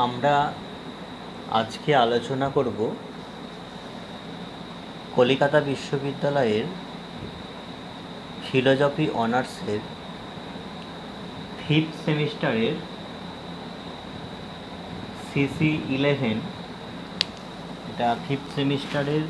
আমরা আজকে আলোচনা করব কলকাতা বিশ্ববিদ্যালয়ের ফিলোজফি অনার্সের 5th সেমিস্টারের CC11। এটা 5th সেমিস্টারের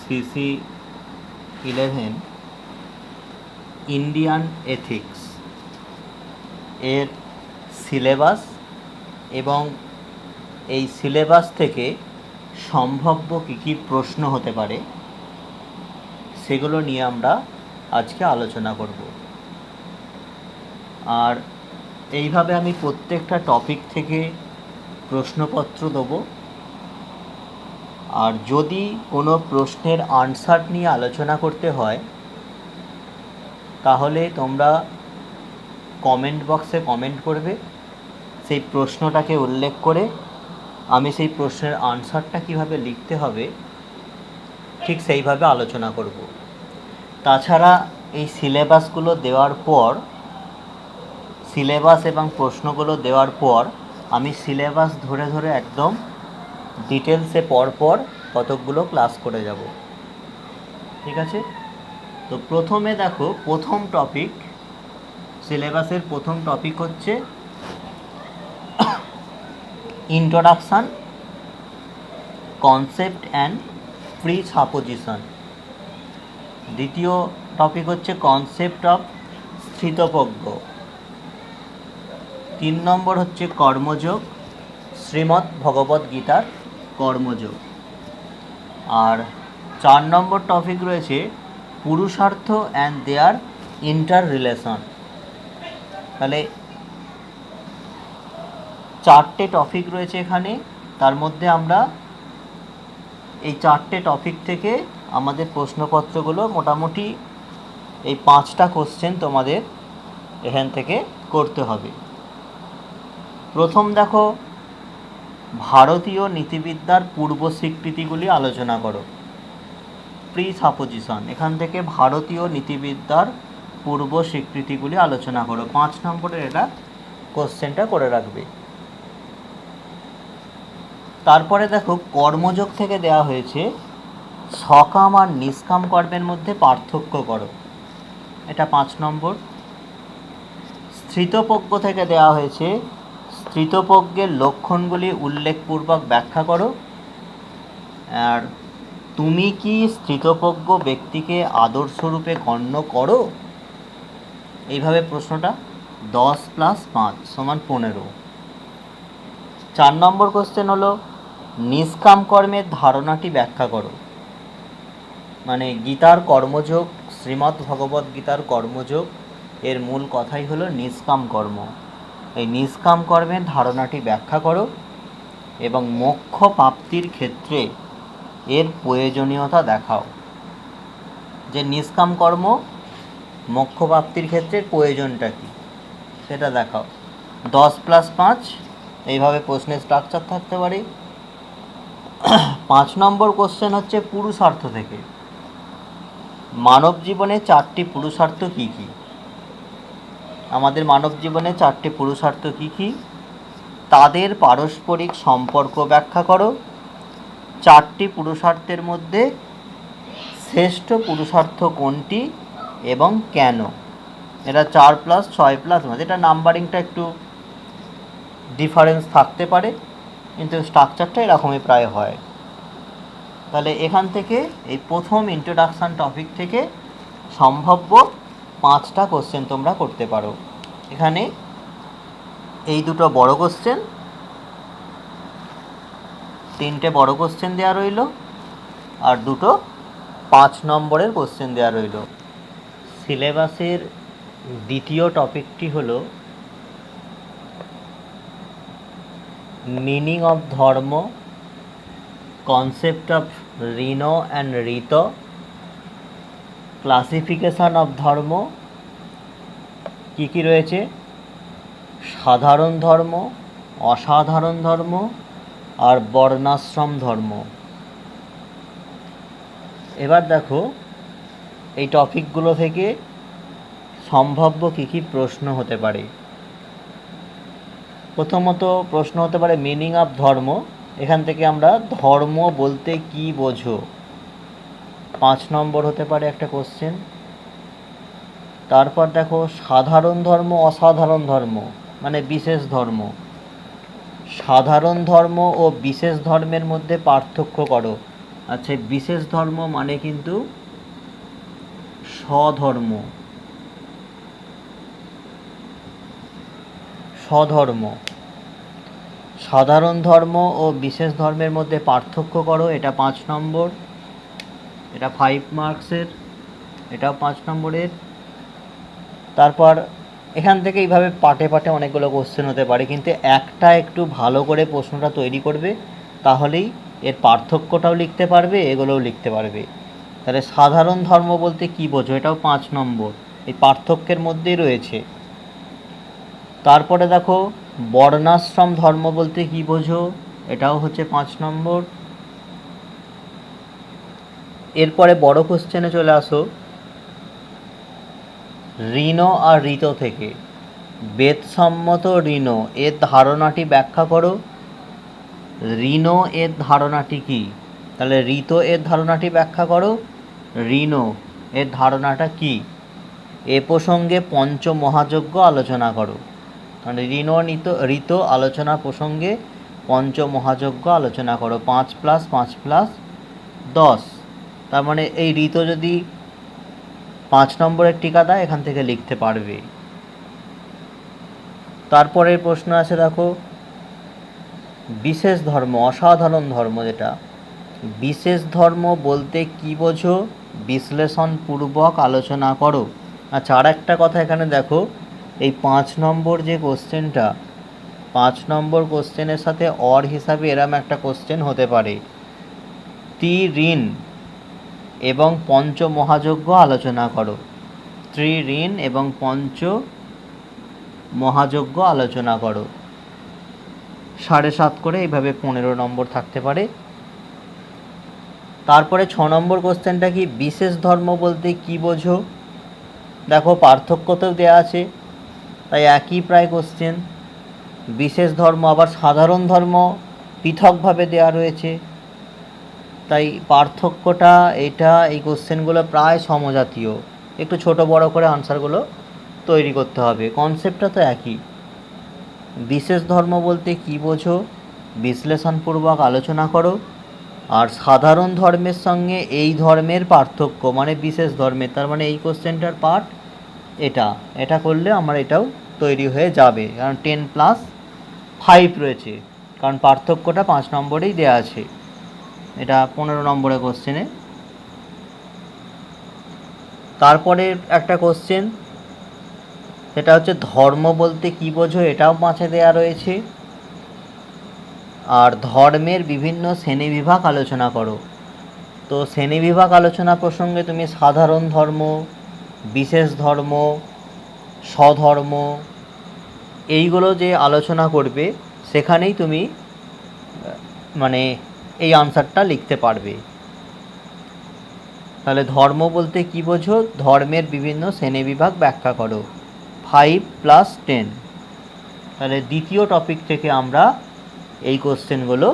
CC11 ইন্ডিয়ান এথিক্স এর সিলেবাস এবং এই সিলেবাস থেকে সম্ভাব্য কী কী প্রশ্ন হতে পারে সেগুলো নিয়ে আমরা আজকে আলোচনা করব। আর এইভাবে আমি প্রত্যেকটা টপিক থেকে প্রশ্নপত্র দেবো। আর যদি কোনো প্রশ্নের আনসার নিয়ে আলোচনা করতে হয় তাহলে তোমরা কমেন্ট বক্সে কমেন্ট করবে, সেই প্রশ্নটাকে উল্লেখ করে আমি সেই প্রশ্নের আনসারটা কিভাবে লিখতে হবে ঠিক সেইভাবে আলোচনা করব। তাছাড়া এই সিলেবাসগুলো দেওয়ার পর, সিলেবাস এবং প্রশ্নগুলো দেওয়ার পর আমি সিলেবাস ধরে ধরে একদম ডিটেলসে পরপর কতকগুলো ক্লাস করে যাব। ঠিক আছে? তো প্রথমে দেখো, প্রথম টপিক, সিলেবাসের প্রথম টপিক হচ্ছে ইন্ট্রোডাকশান, কনসেপ্ট অ্যান্ড প্রিসাপোজিশন। দ্বিতীয় টপিক হচ্ছে কনসেপ্ট অফ স্থিতপ্রজ্ঞ। 3 নম্বর হচ্ছে কর্মযোগ, শ্রীমদ্ ভগবদ্ গীতার কর্মযোগ। আর 4 নম্বর টপিক রয়েছে পুরুষার্থ অ্যান্ড দেয়ার ইন্টার রিলেশন। তাহলে 4টে টপিক রয়েছে এখানে। তার মধ্যে আমরা এই 4টে টপিক থেকে আমাদের প্রশ্নপত্রগুলো মোটামুটি এই 5টা কোশ্চেন তোমাদের এখান থেকে করতে হবে। প্রথম দেখো, ভারতীয় নীতিবিদ্যার পূর্ব স্বীকৃতিগুলি আলোচনা করো। প্রিসাপোজিশন, এখান থেকে ভারতীয় নীতিবিদ্যার পূর্ব স্বীকৃতিগুলি আলোচনা করো। 5 নম্বরের এটা কোশ্চেনটা করে রাখবে। তারপরে দেখো, কর্মযোগ থেকে দেওয়া হয়েছে সকাম আর নিষ্কাম কর্মের মধ্যে পার্থক্য করো। এটা 5 নম্বর। স্থিতপ্রজ্ঞ থেকে দেওয়া হয়েছে স্থিতপ্রজ্ঞের লক্ষণগুলি উল্লেখপূর্বক ব্যাখ্যা করো। আর তুমি কি স্থিতপ্রজ্ঞ ব্যক্তিকে আদর্শরূপে গণ্য করো? এইভাবে প্রশ্নটা 10 + 5 = 15। 4 নম্বর কোশ্চেন হলো নিষ্কাম কর্মের ধারণাটি ব্যাখ্যা করো। মানে গীতার কর্মযোগ, শ্রীমদ্ ভগবদ্ গীতার কর্মযোগ এর মূল কথাই হলো নিষ্কাম কর্ম। এই নিষ্কাম কর্মের ধারণাটি ব্যাখ্যা করো এবং মোক্ষ প্রাপ্তির ক্ষেত্রে এর প্রয়োজনীয়তা দেখাও। যে নিষ্কাম কর্ম মোক্ষ প্রাপ্তির ক্ষেত্রে প্রয়োজনটা কী সেটা দেখাও। 10 + 5 এইভাবে প্রশ্নের স্ট্রাকচার থাকতে পারে। 5 নম্বর কোশ্চেন হচ্ছে পুরুষার্থ থেকে। মানব জীবনে 4টি পুরুষার্থ কী কী? আমাদের মানব জীবনে 4টি পুরুষার্থ কী কী? তাদের পারস্পরিক সম্পর্ক ব্যাখ্যা করো। 4টি পুরুষার্থের মধ্যে শ্রেষ্ঠ পুরুষার্থ কোনটি এবং কেন? এটা 4 + 6 + 5। এটা নাম্বারিংটা একটু ডিফারেন্স থাকতে পারে, কিন্তু স্ট্রাকচারটা এরকমই প্রায় হয়। তাহলে এখান থেকে এই প্রথম ইন্ট্রোডাকশান টপিক থেকে সম্ভাব্য 5টা কোশ্চেন তোমরা করতে পারো। এখানে এই দুটো বড় কোশ্চেন, 3টে বড় কোশ্চেন দেওয়া রইল, আর দুটো 5 নম্বরের কোশ্চেন দেওয়া রইল। সিলেবাসের দ্বিতীয় টপিকটি হলো মিনিং অফ ধর্ম, কনসেপ্ট অফ ঋণ অ্যান্ড ঋত, ক্লাসিফিকেশান অফ ধর্ম, কী কী রয়েছে, সাধারণ ধর্ম, অসাধারণ ধর্ম আর বর্ণাশ্রম ধর্ম। এবার দেখো এই টপিকগুলো থেকে সম্ভাব্য কী কী প্রশ্ন হতে পারে। প্রথমত প্রশ্ন হতে পারে মিনিং অফ ধর্ম, এখান থেকে আমরা ধর্ম বলতে কি বোঝো, 5 নম্বর হতে পারে একটা কোশ্চেন। তারপর দেখো সাধারণ ধর্ম অসাধারণ ধর্ম মানে বিশেষ ধর্ম, সাধারণ ধর্ম ও বিশেষ ধর্মের মধ্যে পার্থক্য করো। আচ্ছা, বিশেষ ধর্ম মানে কিন্তু স্বধর্ম, স্বধর্ম। সাধারণ ধর্ম ও বিশেষ ধর্মের মধ্যে পার্থক্য করো, এটা 5 নম্বর, এটা 5 মার্কসের, এটাও 5 নম্বরের। তারপর এখান থেকে এইভাবে পাটে পাটে অনেকগুলো কোশ্চেন হতে পারে, কিন্তু একটা একটু ভালো করে প্রশ্নটা তৈরি করবে, তাহলেই এর পার্থক্যটাও লিখতে পারবে, এগুলোও লিখতে পারবে। তাহলে সাধারণ ধর্ম বলতে কি বোঝো, এটাও 5 নম্বর, এই পার্থক্যের মধ্যেই রয়েছে। তারপরে দেখো বর্ণাশ্রম ধর্ম বলতে কি বোঝো, এটাও হচ্ছে 5 নম্বর। এরপরে বড় কোশ্চেনে চলে আসো, ঋণ আর ঋত থেকে বেদসম্মত ঋণ এর ধারণাটি ব্যাখ্যা করো। ঋণ এর ধারণাটি কি, তাহলে ঋত এর ধারণাটি ব্যাখ্যা করো, ঋণ এর ধারণাটা কি, এ প্রসঙ্গে পঞ্চমহাযজ্ঞ আলোচনা করো। মানে ঋণ ঋত আলোচনা প্রসঙ্গে পঞ্চমহাযজ্ঞ আলোচনা করো, 5 + 5 + 10। তার মানে এই ঋত যদি 5 নম্বরের টিকা দেয়, এখান থেকে লিখতে পারবে। তারপরের প্রশ্ন আছে দেখো বিশেষ ধর্ম অসাধারণ ধর্ম, যেটা বিশেষ ধর্ম বলতে কি বোঝো, বিশ্লেষণপূর্বক আলোচনা করো। আচ্ছা, আর একটা কথা এখানে দেখো, এই 5 নম্বর যে কোশ্চেনটা, 5 নম্বর কোশ্চেনের সাথে অর হিসাবে এরম একটা কোশ্চেন হতে পারে, ত্রিঋণ এবং পঞ্চমহাযজ্ঞ আলোচনা করো। ত্রিঋণ এবং পঞ্চমহাযজ্ঞ আলোচনা করো, 7.5 করে এইভাবে 15 নম্বর থাকতে পারে। তারপরে 6 নম্বর কোশ্চেনটা কি, বিশেষ ধর্ম বলতে কি বোঝো। দেখো পার্থক্য তো দেওয়া আছে, তাই একই প্রায় কোশ্চেন। বিশেষ ধর্ম আবার সাধারণ ধর্ম পৃথকভাবে দেওয়া রয়েছে, তাই পার্থক্যটা এটা, এই কোশ্চেনগুলো প্রায় সমজাতীয়, একটু ছোট বড় করে আনসারগুলো তৈরি করতে হবে, কনসেপ্টটা তো একই। বিশেষ ধর্ম বলতে কি বোঝো, বিশ্লেষণপূর্বক আলোচনা করো। আর সাধারণ ধর্মের সঙ্গে এই ধর্মের পার্থক্য মানে বিশেষ ধর্মের, তার মানে এই কোশ্চেনটার পার্ট এটা, এটা করলে আমার এটাও তৈরি হয়ে যাবে, কারণ 10+5 রয়েছে, কারণ পার্থক্যটা 5 নম্বরেই দেওয়া আছে, এটা 15 নম্বরের কোশ্চেনে। তারপরে একটা কোশ্চেন, সেটা হচ্ছে ধর্ম বলতে কি বোঝো, এটাও 5-এ দেওয়া রয়েছে। আর ধর্মের বিভিন্ন শ্রেণীবিভাগ আলোচনা করো। তো শ্রেণীবিভাগ আলোচনা প্রসঙ্গে তুমি সাধারণ ধর্ম, বিশেষ ধর্ম, স্বধর্ম এইগুলো যে আলোচনা করবে, সেখানেই তুমি মানে এই আনসারটা লিখতে পারবে। তাহলে ধর্ম বলতে কি বোঝো, ধর্মের বিভিন্ন শ্রেণীবিভাগ ব্যাখ্যা করো, 5+10। তাহলে দ্বিতীয় টপিক থেকে আমরা এই কোশ্চেনগুলো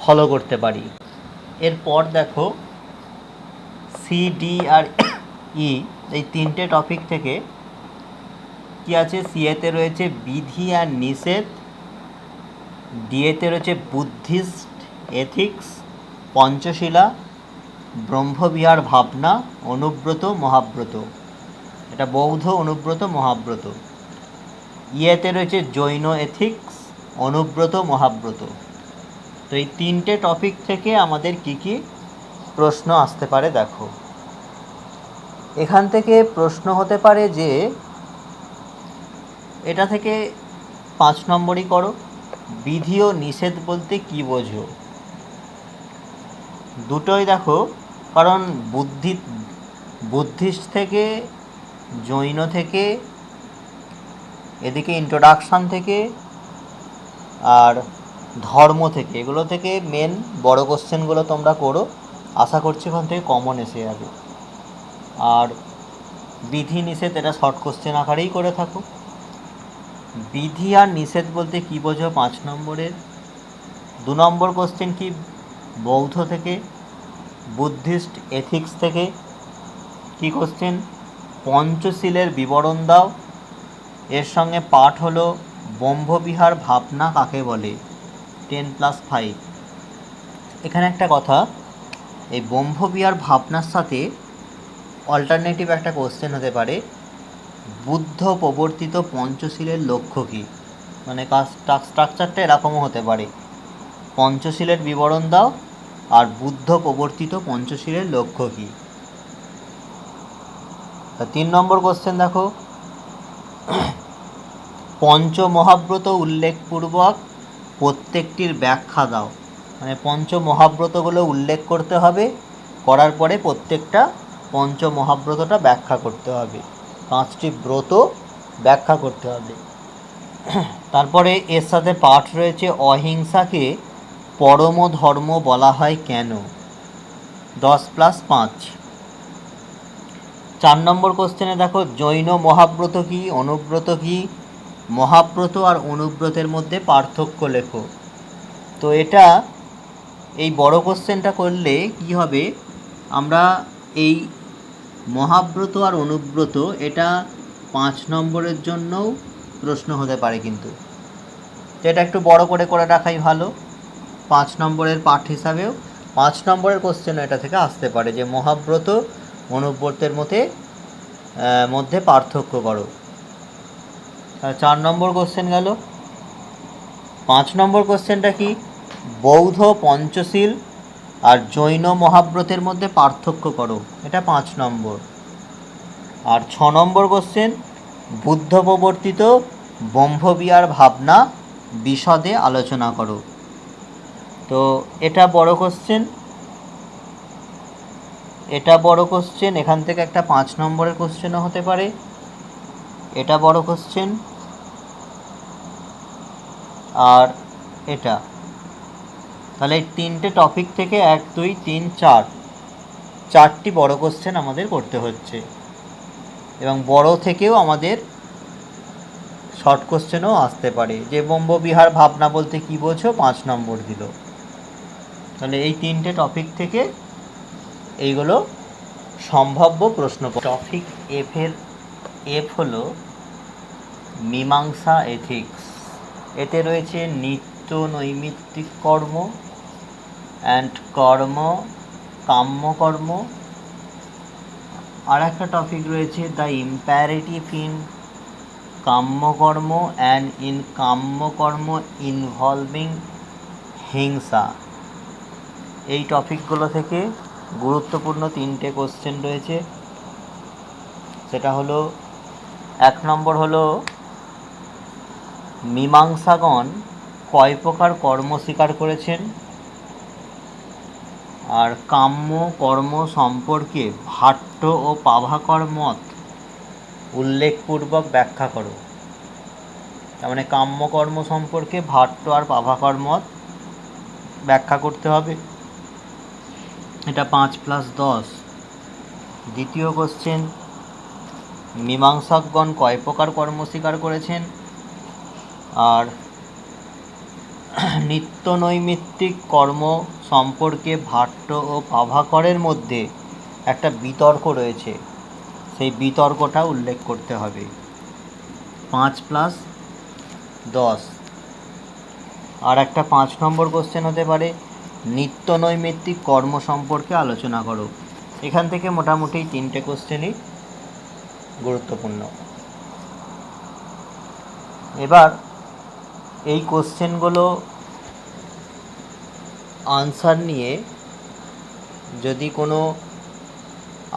ফলো করতে পারি। এরপর দেখো সি, ডি আর ই, এই 3টে টপিক থেকে কি আছে, সিএতে রয়েছে বিধি আর নিষেধ, ডিএতে রয়েছে বুদ্ধিস্ট এথিক্স, পঞ্চশীলা, ব্রহ্মবিহার ভাবনা, অনুব্রত মহাব্রত, এটা বৌদ্ধ অনুব্রত মহাব্রত। ইয়েতে রয়েছে জৈন এথিক্স, অনুব্রত মহাব্রত। তো এই 3টে টপিক থেকে আমাদের কি কি প্রশ্ন আসতে পারে দেখো। এখান থেকে প্রশ্ন হতে পারে যে এটা থেকে 5 নম্বরই করো, বিধি ও নিষেধ বলতে কি বোঝো। দুটোই দেখো, কারণ বুদ্ধিস্ট থেকে, জৈন থেকে, এদিকে ইন্ট্রোডাকশান থেকে, আর ধর্ম থেকে, এগুলো থেকে মেন বড় কোশ্চেনগুলো তোমরা করো, আশা করছি ওখান থেকে কমন এসে যাবে। আর বিধি নিষেধ এটা শর্ট কোশ্চেন আকারেই করে থাকো। বিধি আর নিষেধ বলতে কি বোঝো 5 নম্বরের। 2 নম্বর কোশ্চেন কি বৌদ্ধ থেকে, বুদ্ধিস্ট এথিক্স থেকে। কি কোশ্চেন, পঞ্চশীলের বিবরণ দাও। এর সঙ্গে পাঠ হলো ব্রহ্মবিহার ভাবনা কাকে বলে, 10+5। এখানে একটা কথা, এই ব্রহ্মবিহার ভাবনার সাথে অল্টারনেটিভ একটা কোশ্চেন হতে পারে, বুদ্ধ প্রবর্তিত পঞ্চশীলের লক্ষ্য কী। মানে স্ট্রাকচারটা এরকমও হতে পারে, পঞ্চশীলের বিবরণ দাও আর বুদ্ধ প্রবর্তিত পঞ্চশীলের লক্ষ্য কী। 3 নম্বর কোশ্চেন দেখো, পঞ্চমহাব্রত উল্লেখপূর্বক প্রত্যেকটির ব্যাখ্যা দাও। মানে পঞ্চমহাব্রতগুলো উল্লেখ করতে হবে, করার পরে প্রত্যেকটা পঞ্চমহাব্রতটা ব্যাখ্যা করতে হবে, 5টি ব্রত ব্যাখ্যা করতে হবে। তারপরে এর সাথে পাঠ রয়েছে অহিংসাকে পরম ধর্ম বলা হয় কেন, 10+5। 4 নম্বর কোশ্চেনে দেখো, জৈন মহাব্রত কি, অনুব্রত কি, মহাব্রত আর অনুব্রতের মধ্যে পার্থক্য লেখো। তো এটা এই বড় কোশ্চেনটা করলে কি হবে, আমরা এই মহাব্রত আর অনুব্রত এটা 5 নম্বরের জন্যও প্রশ্ন হতে পারে, কিন্তু তো এটা একটু বড় করে করে রাখাই ভালো। 5 নম্বরের পাঠ হিসাবেও 5 নম্বরের কোশ্চেন এটা থেকে আসতে পারে যে মহাব্রত অনুব্রতের মধ্যে পার্থক্য করো। 4 নম্বর কোশ্চেন গেল। 5 নম্বর কোশ্চেনটা কি, বৌদ্ধ পঞ্চশীল আর জৈন মহাব্রতের মধ্যে পার্থক্য করো, এটা 5 নম্বর। আর 6 নম্বর কোশ্চেন, বুদ্ধ প্রবর্তিত ব্রহ্মবিহার ভাবনা বিশদে আলোচনা করো। তো এটা বড় কোশ্চেন, এটা বড় কোশ্চেন, এখান থেকে একটা 5 নম্বরের কোশ্চেনও হতে পারে, এটা বড় কোশ্চেন। আর এটা, তাহলে এই 3টে টপিক থেকে 1 2 3 4 4টি বড় কোশ্চেন আমাদের করতে হচ্ছে, এবং বড় থেকেও আমাদের শর্ট কোশ্চেনও আসতে পারে, যে ব্রহ্মবিহার ভাবনা বলতে কি বোঝো, 5 নম্বর দিল। তাহলে এই 3টে টপিক থেকে এইগুলো সম্ভাব্য প্রশ্ন। টপিক এফ হলো মীমাংসা এথিক্স। এতে রয়েছে নিত্য নৈমিত্তিক কর্ম অ্যান্ড কাম্যকর্ম। আর একটা টপিক রয়েছে দ্য ইম্প্যারেটিভ ইন কাম্যকর্ম অ্যান্ড ইন কাম্যকর্ম ইনভলভিং হিংসা। এই টপিকগুলো থেকে গুরুত্বপূর্ণ 3টে কোশ্চেন রয়েছে। সেটা হলো, 1 নম্বর হলো মীমাংসাগণ কয় প্রকার কর্ম স্বীকার করেছেন, আর কাম্য কর্ম সম্পর্কে ভাট্ট ও পাভাকর মত উল্লেখপূর্বক ব্যাখ্যা করো। তার মানে কাম্যকর্ম সম্পর্কে ভাট্ট আর পাভাকর মত ব্যাখ্যা করতে হবে, এটা 5+10। দ্বিতীয় কোশ্চেন, মীমাংসকগণ কয় প্রকার কর্ম স্বীকার করেছেন, আর নিত্য নৈমিত্তিক কর্ম সম্পর্কে ভাট্ট ও পাভাকরের মধ্যে একটা বিতর্ক রয়েছে, সেই বিতর্কটা উল্লেখ করতে হবে, 5+10। আর একটা 5 নম্বর কোশ্চেন হতে পারে, নিত্য নৈমিত্তিক কর্ম সম্পর্কে আলোচনা করো। এখান থেকে মোটামুটি 3টে কোশ্চেনই গুরুত্বপূর্ণ। এবার এই কোশ্চেনগুলো আনসার নিয়ে যদি কোনো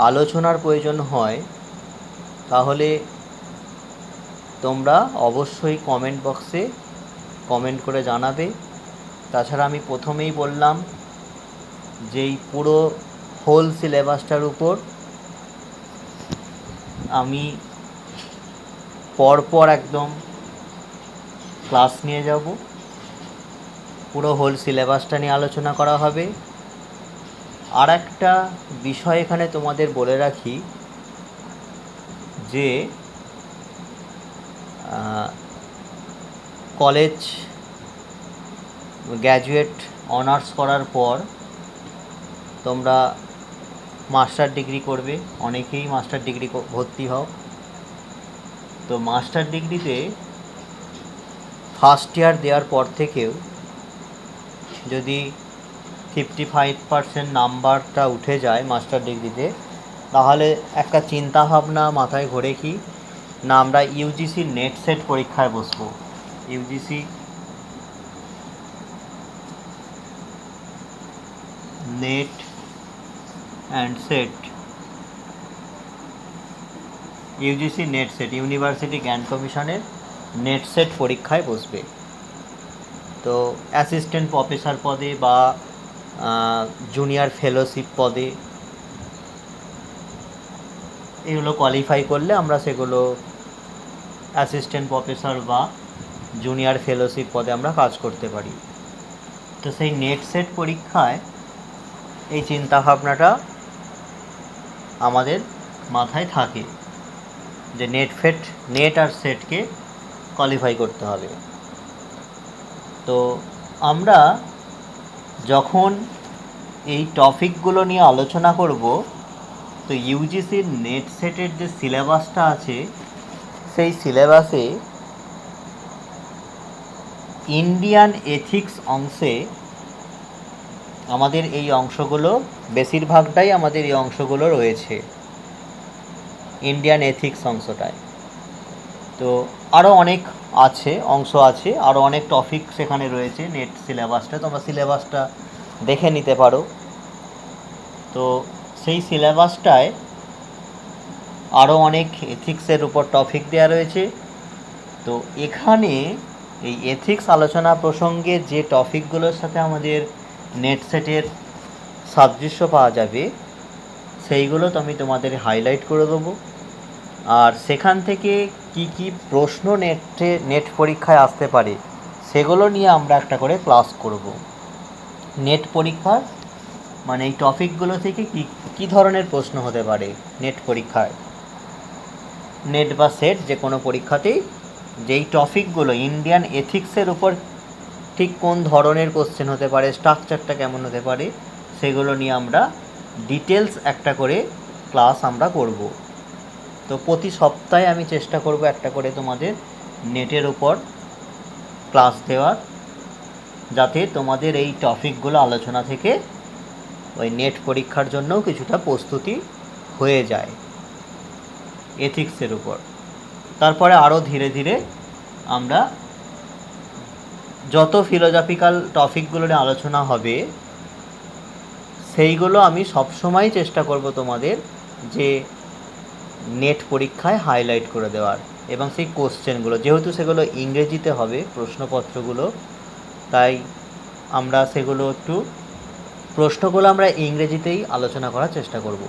আলোচনার প্রয়োজন হয়, তাহলে তোমরা অবশ্যই কমেন্ট বক্সে কমেন্ট করে জানাবে। তাছাড়া আমি প্রথমেই বললাম যে এই পুরো হোল সিলেবাসটার উপর আমি পরপর একদম ক্লাস নিয়ে যাব, পুরো হোল সিলেবাসটা নিয়ে আলোচনা করা হবে। আর একটা বিষয় এখানে তোমাদের বলে রাখি, যে কলেজ গ্র্যাজুয়েট অনার্স করার পর তোমরা মাস্টার ডিগ্রি করবে, অনেকেই মাস্টার ডিগ্রি ভর্তি হও। তো মাস্টার ডিগ্রিতে ফার্স্ট ইয়ার দেওয়ার পর থেকেও যদি 55% নাম্বারটা উঠে যায় মাস্টার ডিগ্রিতে, তাহলে একটা চিন্তাভাবনা মাথায় ঘোরে কি না, আমরা ইউজিসি নেট সেট পরীক্ষায় বসবো। UGC net and set, UGC net set, university জ্ঞান কমিশনের নেট সেট পরীক্ষায় বসবে। তো অ্যাসিস্ট্যান্ট প্রফেসর পদে বা জুনিয়র ফেলোশিপ পদে এগুলো কোয়ালিফাই করলে আমরা সেগুলো অ্যাসিস্ট্যান্ট প্রফেসর বা জুনিয়র ফেলোশিপ পদে আমরা কাজ করতে পারি। তো সেই নেট সেট পরীক্ষায় এই চিন্তাভাবনাটা আমাদের মাথায় থাকে যে নেট আর সেটকে কোয়ালিফাই করতে হবে। তো আমরা যখন এই টপিকগুলো নিয়ে আলোচনা করব, তো ইউজিসির নেট সেটের যে সিলেবাসটা আছে সেই সিলেবাসে ইন্ডিয়ান এথিক্স অংশে আমাদের এই অংশগুলো, বেশিরভাগটাই আমাদের এই অংশগুলো রয়েছে ইন্ডিয়ান এথিক্স অংশটায়। তো আরও অনেক অংশ আছে, আরও অনেক টপিক সেখানে রয়েছে নেট সিলেবাসটা, তোমরা সিলেবাসটা দেখে নিতে পারো। তো সেই সিলেবাসটায় আরও অনেক এথিক্সের উপর টপিক দেওয়া রয়েছে। তো এখানে এই এথিক্স আলোচনা প্রসঙ্গে যে টপিকগুলোর সাথে আমাদের নেট সেটের সাদৃশ্য পাওয়া যাবে সেইগুলো তো আমি তোমাদের হাইলাইট করে দেবো। আর সেখান থেকে কি কি প্রশ্ন নেট পরীক্ষায় আসতে পারে সেগুলো নিয়ে আমরা একটা করে ক্লাস করব। নেট পরীক্ষার মানে এই টপিকগুলো থেকে কি ধরনের প্রশ্ন হতে পারে নেট পরীক্ষায়, নেট বা সেট যে কোনো পরীক্ষাতেই যেই টপিকগুলো ইন্ডিয়ান এথিক্সের উপর ঠিক কোন ধরনের কোশ্চেন হতে পারে, স্ট্রাকচারটা কেমন হতে পারে, সেগুলো নিয়ে আমরা ডিটেলস একটা করে ক্লাস আমরা করব। তো প্রতি সপ্তাহে আমি চেষ্টা করব একটা করে তোমাদের নেটের উপর ক্লাস দেওয়ার, যাতে তোমাদের এই টপিকগুলো আলোচনা থেকে ওই নেট পরীক্ষার জন্যও কিছুটা প্রস্তুতি হয়ে যায় এথিক্সের উপর। তারপরে আরও ধীরে ধীরে আমরা যত ফিলোজফিক্যাল টপিকগুলো নিয়ে আলোচনা হবে সেইগুলো আমি সবসময় চেষ্টা করব তোমাদের যে নেট পরীক্ষায় হাইলাইট করে দেওয়ার, এবং সেই কোশ্চেনগুলো যেহেতু সেগুলো ইংরেজিতে হবে প্রশ্নপত্রগুলো, তাই আমরা সেগুলো প্রশ্নগুলো আমরা ইংরেজিতেই আলোচনা করার চেষ্টা করব।